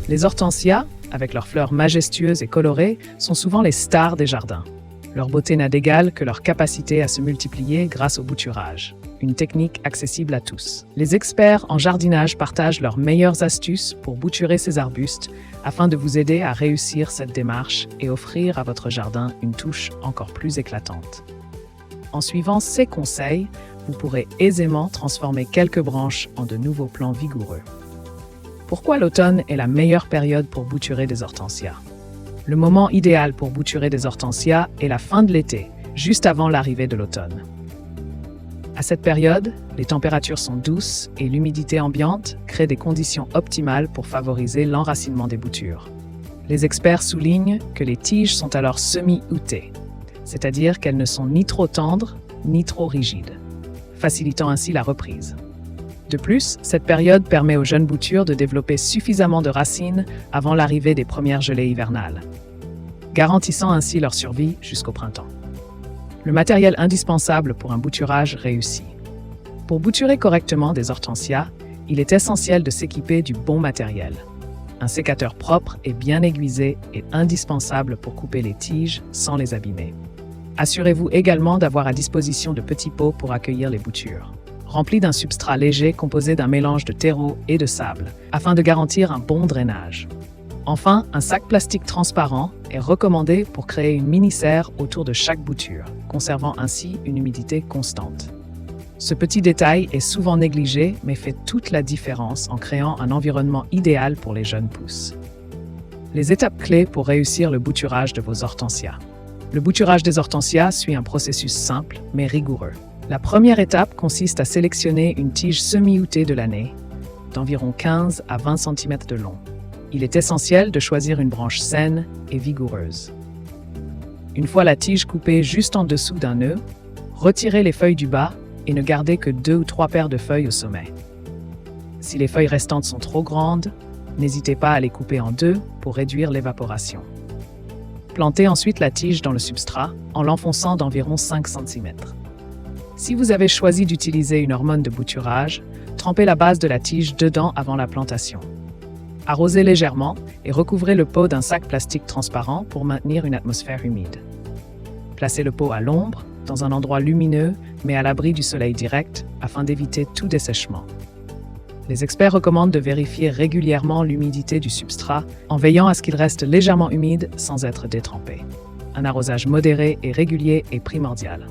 Les hortensias, avec leurs fleurs majestueuses et colorées, sont souvent les stars des jardins. Leur beauté n'a d'égal que leur capacité à se multiplier grâce au bouturage, une technique accessible à tous. Les experts en jardinage partagent leurs meilleures astuces pour bouturer ces arbustes afin de vous aider à réussir cette démarche et offrir à votre jardin une touche encore plus éclatante. En suivant ces conseils, vous pourrez aisément transformer quelques branches en de nouveaux plants vigoureux. Pourquoi l'automne est la meilleure période pour bouturer des hortensias? Le moment idéal pour bouturer des hortensias est la fin de l'été, juste avant l'arrivée de l'automne. À cette période, les températures sont douces et l'humidité ambiante crée des conditions optimales pour favoriser l'enracinement des boutures. Les experts soulignent que les tiges sont alors semi-outées, c'est-à-dire qu'elles ne sont ni trop tendres ni trop rigides, facilitant ainsi la reprise. De plus, cette période permet aux jeunes boutures de développer suffisamment de racines avant l'arrivée des premières gelées hivernales, garantissant ainsi leur survie jusqu'au printemps. Le matériel indispensable pour un bouturage réussi. Pour bouturer correctement des hortensias, il est essentiel de s'équiper du bon matériel. Un sécateur propre et bien aiguisé est indispensable pour couper les tiges sans les abîmer. Assurez-vous également d'avoir à disposition de petits pots pour accueillir les boutures, remplis d'un substrat léger composé d'un mélange de terreau et de sable, afin de garantir un bon drainage. Enfin, un sac plastique transparent est recommandé pour créer une mini-serre autour de chaque bouture, conservant ainsi une humidité constante. Ce petit détail est souvent négligé, mais fait toute la différence en créant un environnement idéal pour les jeunes pousses. Les étapes clés pour réussir le bouturage de vos hortensias. Le bouturage des hortensias suit un processus simple, mais rigoureux. La première étape consiste à sélectionner une tige semi-outée de l'année, d'environ 15 à 20 cm de long. Il est essentiel de choisir une branche saine et vigoureuse. Une fois la tige coupée juste en dessous d'un nœud, retirez les feuilles du bas et ne gardez que 2 ou 3 paires de feuilles au sommet. Si les feuilles restantes sont trop grandes, n'hésitez pas à les couper en deux pour réduire l'évaporation. Plantez ensuite la tige dans le substrat en l'enfonçant d'environ 5 cm. Si vous avez choisi d'utiliser une hormone de bouturage, trempez la base de la tige dedans avant la plantation. Arrosez légèrement et recouvrez le pot d'un sac plastique transparent pour maintenir une atmosphère humide. Placez le pot à l'ombre, dans un endroit lumineux, mais à l'abri du soleil direct, afin d'éviter tout dessèchement. Les experts recommandent de vérifier régulièrement l'humidité du substrat en veillant à ce qu'il reste légèrement humide sans être détrempé. Un arrosage modéré et régulier est primordial.